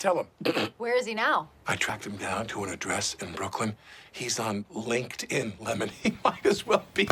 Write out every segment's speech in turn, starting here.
tell him. Where is he now? I tracked him down to an address in Brooklyn. He's on LinkedIn, Lemon. He might as well be.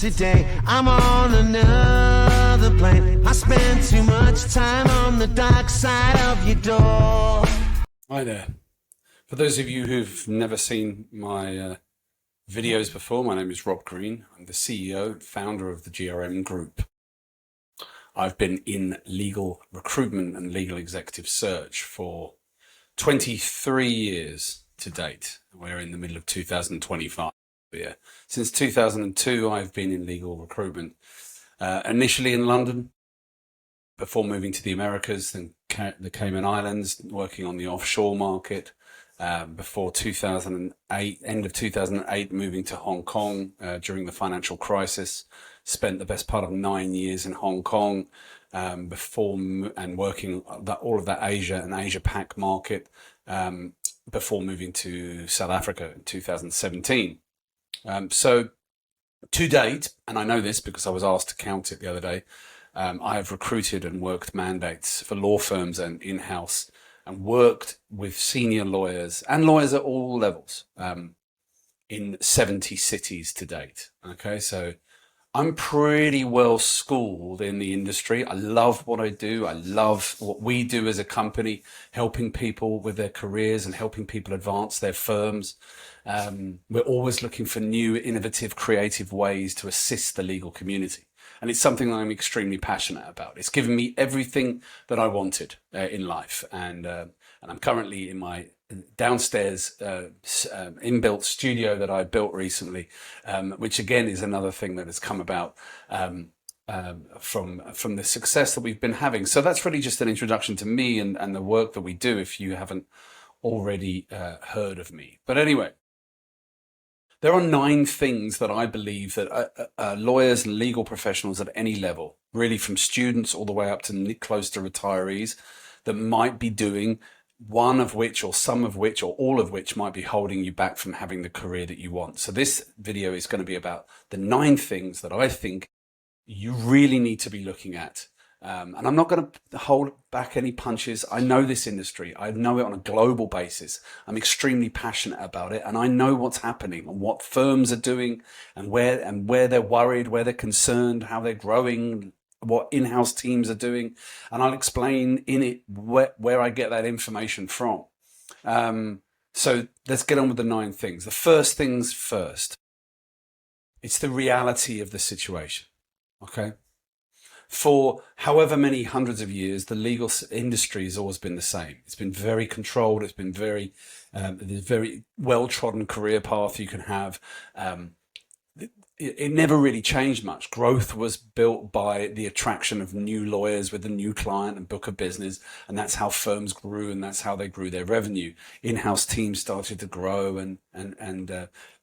Today I'm on another plane. I spend too much time on the dark side of your door. Hi there. For those of you who've never seen my videos before, my name is Rob Green. I'm the CEO and founder of the GRM Group. I've been in legal recruitment and legal executive search for 23 years to date. We're in the middle of 2025. Yeah. Since 2002, I've been in legal recruitment, initially in London, before moving to the Americas, then the Cayman Islands, working on the offshore market, before 2008, end of 2008, moving to Hong Kong during the financial crisis, spent the best part of 9 years in Hong Kong and working all of that Asia and Asia Pac market before moving to South Africa in 2017. So to date, and I know this because I was asked to count it the other day, I have recruited and worked mandates for law firms and in-house and worked with senior lawyers and lawyers at all levels in 70 cities to date. Okay, so I'm pretty well schooled in the industry. I love what I do. I love what we do as a company, helping people with their careers and helping people advance their firms. We're always looking for new, innovative, creative ways to assist the legal community. And it's something that I'm extremely passionate about. It's given me everything that I wanted in life. And I'm currently in my downstairs inbuilt studio that I built recently, which again is another thing that has come about from the success that we've been having. So that's really just an introduction to me and the work that we do, if you haven't already heard of me. But anyway, there are 9 things that I believe that lawyers and legal professionals at any level, really from students all the way up to close to retirees, that might be doing, one of which or some of which or all of which might be holding you back from having the career that you want. So this video is going to be about the 9 things that I think you really need to be looking at. And I'm not going to hold back any punches. I know this industry. I know it on a global basis. I'm extremely passionate about it. And I know what's happening and what firms are doing and where they're worried, where they're concerned, how they're growing, what in-house teams are doing. And I'll explain in it where I get that information from. So let's get on with the 9 things. The first things first. It's the reality of the situation. Okay? For however many hundreds of years, the legal industry has always been the same. It's been very controlled. It's been there's very well-trodden career path you can have. It never really changed much. Growth was built by the attraction of new lawyers with a new client and book of business. And that's how firms grew, and that's how they grew their revenue. In-house teams started to grow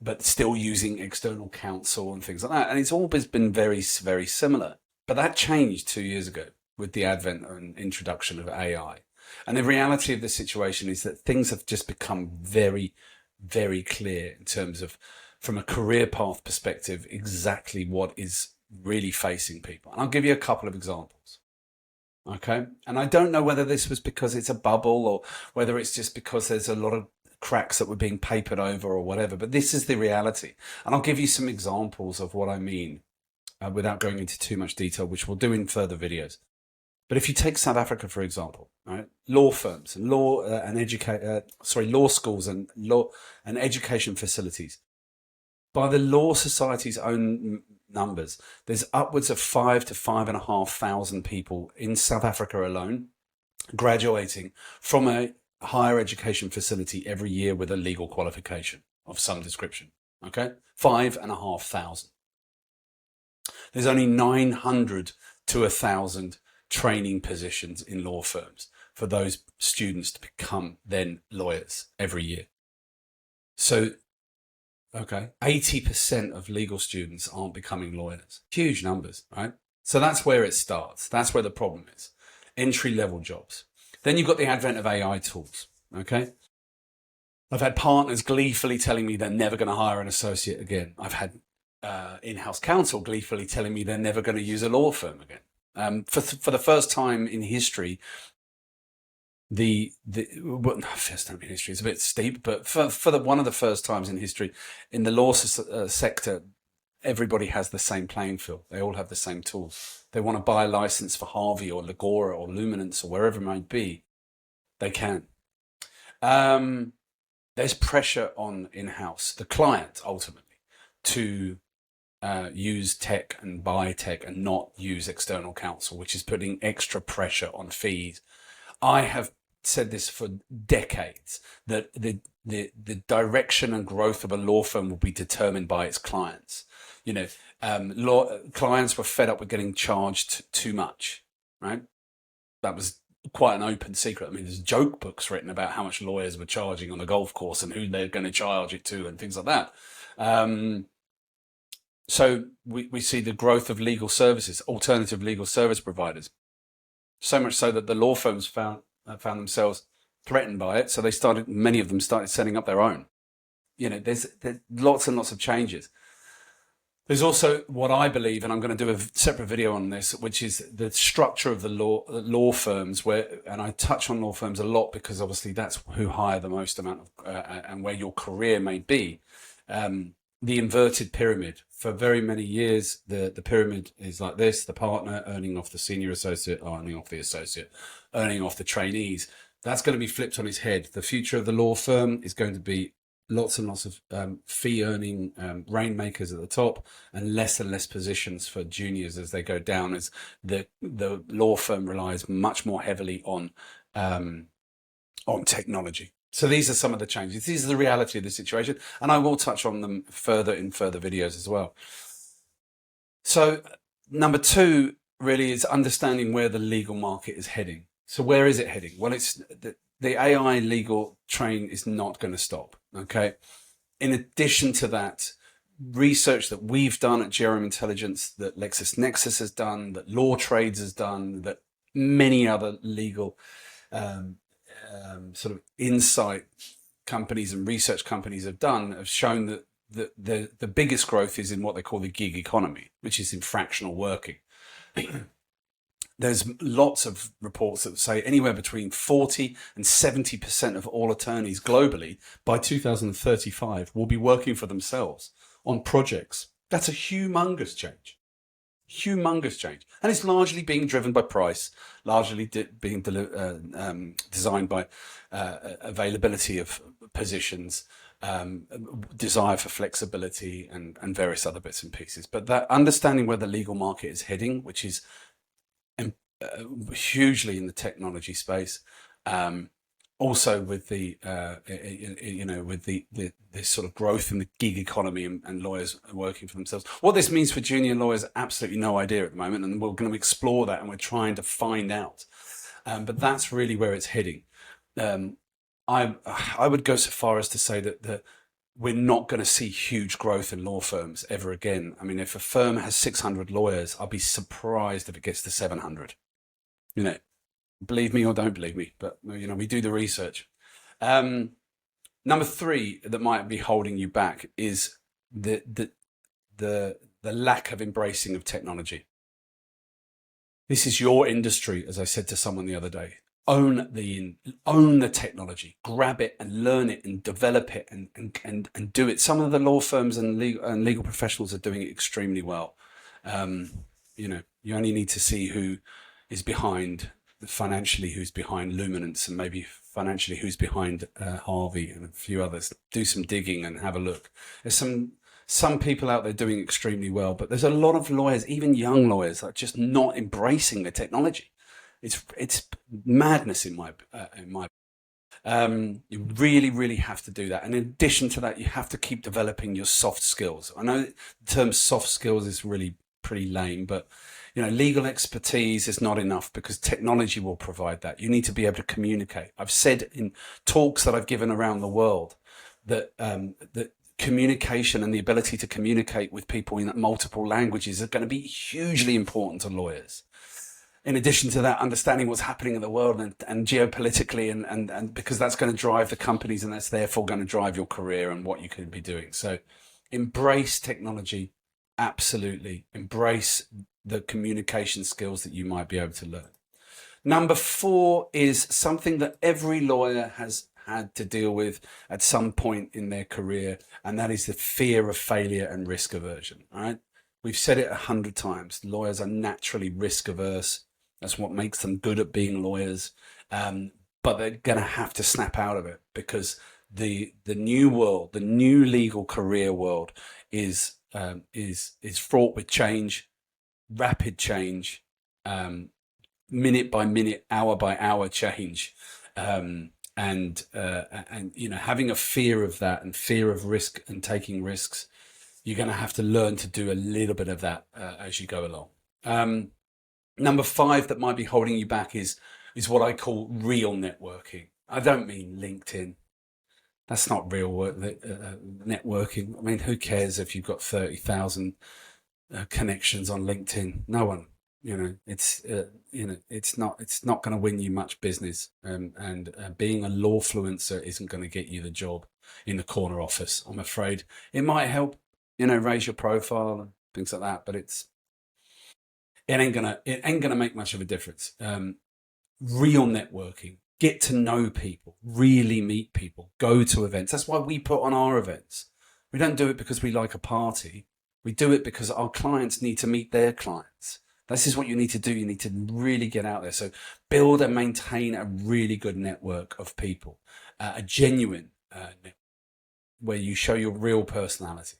but still using external counsel and things like that. And it's always been very, very similar. But that changed 2 years ago with the advent and introduction of AI. And the reality of the situation is that things have just become very, very clear in terms of, from a career path perspective, exactly what is really facing people. And I'll give you a couple of examples. Okay. And I don't know whether this was because it's a bubble or whether it's just because there's a lot of cracks that were being papered over or whatever, but this is the reality. And I'll give you some examples of what I mean. Without going into too much detail, which we'll do in further videos. But if you take South Africa, for example, right, law firms and law schools and education facilities, by the Law Society's own numbers, there's upwards of 5,000 to 5,500 people in South Africa alone graduating from a higher education facility every year with a legal qualification of some description. Okay, 5,500. There's only 900 to 1,000 training positions in law firms for those students to become then lawyers every year. So, okay, 80% of legal students aren't becoming lawyers. Huge numbers, right? So that's where it starts. That's where the problem is. Entry-level jobs. Then you've got the advent of AI tools, okay? I've had partners gleefully telling me they're never going to hire an associate again. I've had in-house counsel gleefully telling me they're never going to use a law firm again. For the first time in history, first time in history is a bit steep, but for one of the first times in history in the law sector, everybody has the same playing field. They all have the same tools. They want to buy a license for Harvey or Legora or Luminance or wherever it might be, they can. There's pressure on in-house, the client ultimately, to use tech and buy tech and not use external counsel, which is putting extra pressure on fees. I have said this for decades, that the direction and growth of a law firm will be determined by its clients. You know, clients were fed up with getting charged too much, right? That was quite an open secret. I mean, there's joke books written about how much lawyers were charging on a golf course and who they're going to charge it to and things like that. So we see the growth of legal services, alternative legal service providers. So much so that the law firms found themselves threatened by it. So many of them started setting up their own. You know, there's lots and lots of changes. There's also what I believe, and I'm going to do a separate video on this, which is the structure of the law firms, and I touch on law firms a lot because obviously that's who hire the most amount of, and where your career may be. The inverted pyramid. For very many years, the pyramid is like this: the partner earning off the senior associate, earning off the associate, earning off the trainees. That's going to be flipped on its head. The future of the law firm is going to be lots and lots of fee-earning rainmakers at the top, and less positions for juniors as they go down, as the law firm relies much more heavily on technology. So these are some of the changes. These are the reality of the situation, and I will touch on them further in further videos as well. So number 2 really is understanding where the legal market is heading. So where is it heading? Well, it's the AI legal train is not going to stop. Okay. In addition to that, research that we've done at GRM Intelligence, that LexisNexis has done, that Law Trades has done, that many other legal sort of insight companies and research companies have done, have shown that the biggest growth is in what they call the gig economy, which is in fractional working. There's lots of reports that say anywhere between 40 and 70% of all attorneys globally by 2035 will be working for themselves on projects. That's a humongous change. Humongous change. And it's largely being driven by price, largely being designed by availability of positions, desire for flexibility, and various other bits and pieces. But that understanding where the legal market is heading, which is hugely in the technology space, also with the with the sort of growth in the gig economy and lawyers working for themselves. What this means for junior lawyers, absolutely no idea at the moment, and we're going to explore that, and we're trying to find out. But that's really where it's heading. I would go so far as to say that we're not going to see huge growth in law firms ever again. I mean, if a firm has 600 lawyers, I'll be surprised if it gets to 700. You know, believe me or don't believe me, but you know, we do the research. Number 3 that might be holding you back is the lack of embracing of technology. This is your industry, as I said to someone the other day. Own the technology, grab it and learn it and develop it and do it. Some of the law firms and legal professionals are doing it extremely well. You know, you only need to see who is behind financially, who's behind Luminance, and maybe financially who's behind Harvey and a few others. Do some digging and have a look. There's some people out there doing extremely well, but there's a lot of lawyers, even young lawyers, that are just not embracing the technology. It's madness in my you really have to do that. And in addition to that, you have to keep developing your soft skills. I know the term soft skills is really pretty lame, but you know, legal expertise is not enough, because technology will provide that. You need to be able to communicate. I've said in talks that I've given around the world that that communication and the ability to communicate with people in multiple languages are going to be hugely important to lawyers. in addition to that, understanding what's happening in the world and geopolitically, and because that's going to drive the companies, and that's therefore going to drive your career and what you could be doing. So embrace technology. Absolutely. Embrace the communication skills that you might be able to learn. Number 4 is something that every lawyer has had to deal with at some point in their career, and that is the fear of failure and risk aversion. All right. We've said it 100 times. Lawyers are naturally risk averse. That's what makes them good at being lawyers. But they're going to have to snap out of it, because the new world, the new legal career world, is fraught with change, rapid change, minute by minute, hour by hour change, and having a fear of that and fear of risk and taking risks. You're going to have to learn to do a little bit of that as you go along. Number 5 that might be holding you back is what I call real networking. I don't mean LinkedIn. That's not real work, networking. I mean, who cares if you've got 30,000 connections on LinkedIn? No one. It's not going to win you much business. And being a lawfluencer isn't going to get you the job in the corner office. I'm afraid it might help, raise your profile and things like that, but it ain't gonna make much of a difference. Real networking, get to know people, really meet people, go to events. That's why we put on our events. We don't do it because we like a party. We do it because our clients need to meet their clients. This is what you need to do. You need to really get out there. So build and maintain a really good network of people, a genuine network where you show your real personality.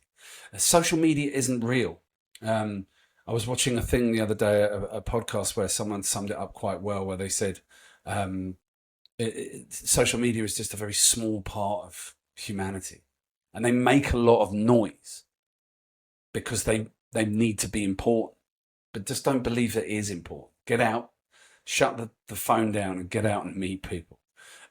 Social media isn't real. I was watching a thing the other day, a podcast where someone summed it up quite well, where they said social media is just a very small part of humanity, and they make a lot of noise because they need to be important, but just don't believe it is important. Get out, shut the phone down, and get out and meet people.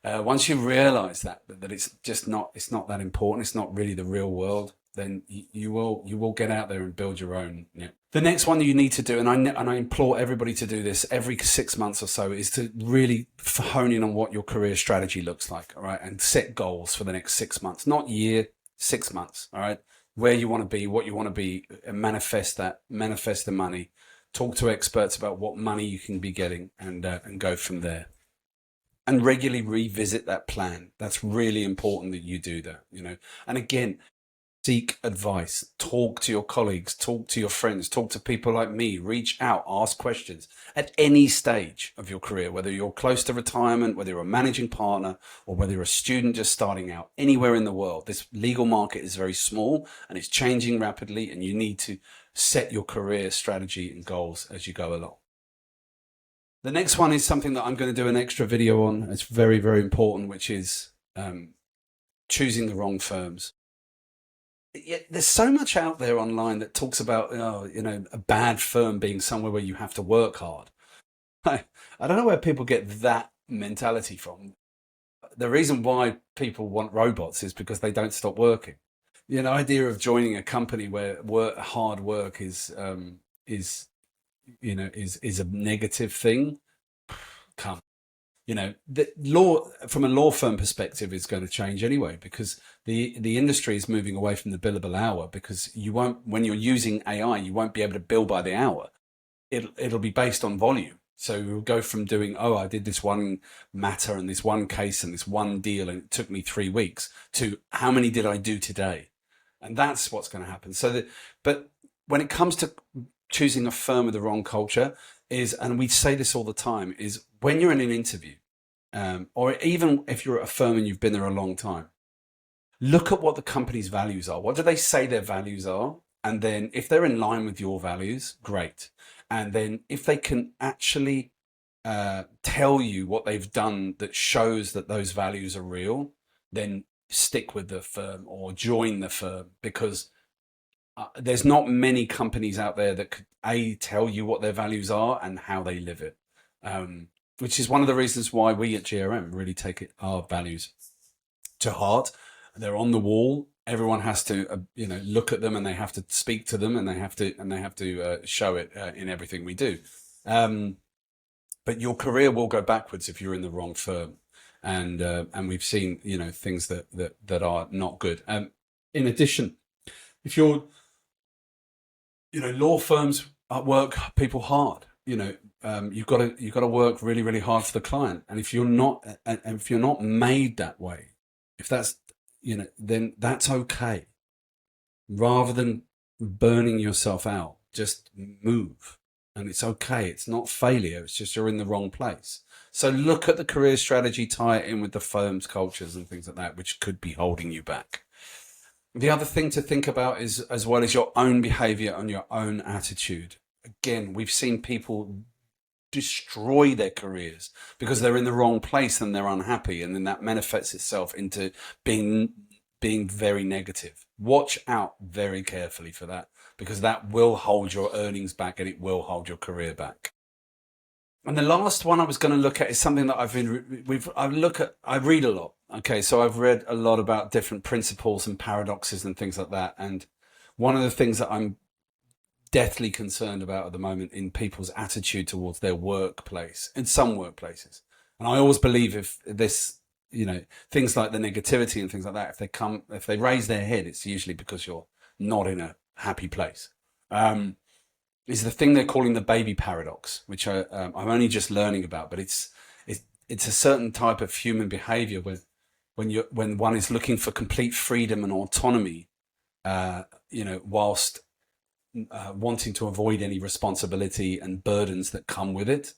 Once you realize that it's not that important, it's not really the real world, then you will get out there and build your own. Yeah. The next one that you need to do, and I implore everybody to do this every 6 months or so, is to really hone in on what your career strategy looks like. All right, and set goals for the next 6 months, not year, 6 months. All right, where you want to be, what you want to be, and manifest the money. Talk to experts about what money you can be getting, and go from there. And regularly revisit that plan. That's really important that you do that. And again, seek advice, talk to your colleagues, talk to your friends, talk to people like me, reach out, ask questions at any stage of your career, whether you're close to retirement, whether you're a managing partner, or whether you're a student just starting out. Anywhere in the world, this legal market is very small and it's changing rapidly, and you need to set your career strategy and goals as you go along. The next one is something that I'm going to do an extra video on. It's very, very important, which is choosing the wrong firms. There's so much out there online that talks about, a bad firm being somewhere where you have to work hard. I don't know where people get that mentality from. The reason why people want robots is because they don't stop working. The idea of joining a company where hard work is a negative thing. Come. The law, from a law firm perspective, is going to change anyway, because the industry is moving away from the billable hour, because when you're using AI, you won't be able to bill by the hour. It'll be based on volume. So we'll go from doing, I did this one matter and this one case and this one deal, and it took me 3 weeks, to how many did I do today? And that's what's going to happen. But when it comes to choosing a firm with the wrong culture, and we say this all the time, is when you're in an interview, or even if you're at a firm and you've been there a long time, look at what the company's values are. What do they say their values are? And then if they're in line with your values, great. And then if they can actually tell you what they've done that shows that those values are real, then stick with the firm or join the firm, because there's not many companies out there that could tell you what their values are and how they live it, which is one of the reasons why we at GRM really take our values to heart. They're on the wall. Everyone has to look at them, and they have to speak to them, and they have to show it in everything we do. but your career will go backwards if you're in the wrong firm. And we've seen, things that are not good. In addition, if you're, law firms work people hard. You've got to work really, really hard for the client. And if you're not made that way, if that's, then that's okay. Rather than burning yourself out, just move. And it's okay. It's not failure. It's just you're in the wrong place. So look at the career strategy, tie it in with the firm's cultures and things like that, which could be holding you back. The other thing to think about is, as well as your own behavior and your own attitude. Again, we've seen people destroy their careers because they're in the wrong place and they're unhappy. And then that manifests itself into being very negative. Watch out very carefully for that, because that will hold your earnings back and it will hold your career back. And the last one I was going to look at is something that I read a lot. Okay, so I've read a lot about different principles and paradoxes and things like that. And one of the things that I'm deathly concerned about at the moment in people's attitude towards their workplace, in some workplaces. And I always believe if this, things like the negativity and things like that, if they raise their head, it's usually because you're not in a happy place. Is the thing they're calling the baby paradox, which I'm only just learning about, but it's a certain type of human behavior when one is looking for complete freedom and autonomy, whilst wanting to avoid any responsibility and burdens that come with it,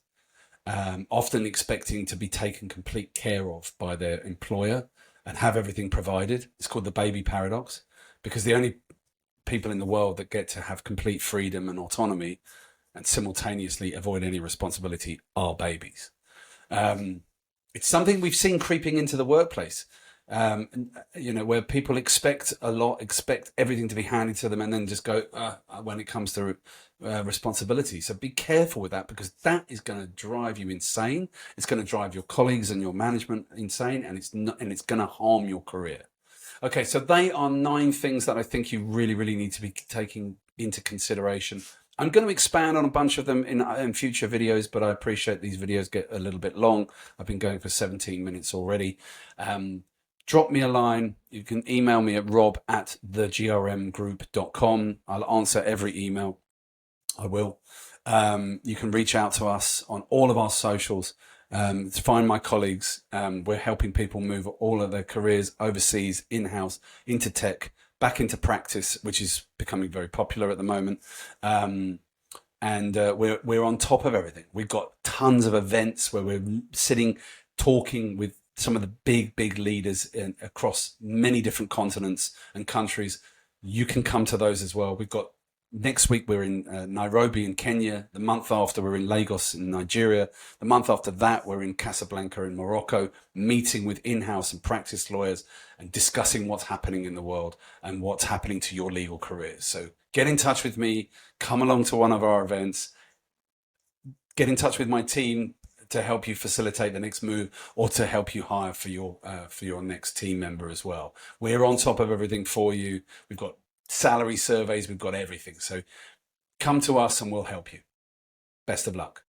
often expecting to be taken complete care of by their employer and have everything provided. It's called the baby paradox, because the only people in the world that get to have complete freedom and autonomy and simultaneously avoid any responsibility are babies. It's something we've seen creeping into the workplace, where people expect everything to be handed to them and then just go when it comes to responsibility. So be careful with that, because that is going to drive you insane. It's going to drive your colleagues and your management insane, and it's going to harm your career. Okay, so they are 9 things that I think you really, really need to be taking into consideration. I'm going to expand on a bunch of them in future videos, but I appreciate these videos get a little bit long. I've been going for 17 minutes already. Drop me a line. You can email me at rob@thegrmgroup.com. I'll answer every email. I will. You can reach out to us on all of our socials. To find my colleagues. We're helping people move all of their careers overseas, in-house, into tech, back into practice, which is becoming very popular at the moment. And we're on top of everything. We've got tons of events where we're sitting, talking with some of the big leaders across many different continents and countries. You can come to those as well. We've got next week we're in Nairobi in Kenya. The month after we're in Lagos in Nigeria. The month after that we're in Casablanca in Morocco, meeting with in-house and practice lawyers and discussing what's happening in the world and what's happening to your legal careers. So get in touch with me, come along to one of our events, get in touch with my team to help you facilitate the next move or to help you hire for your next team member as well. We're on top of everything for you. We've got salary surveys, we've got everything. So come to us and we'll help you. Best of luck.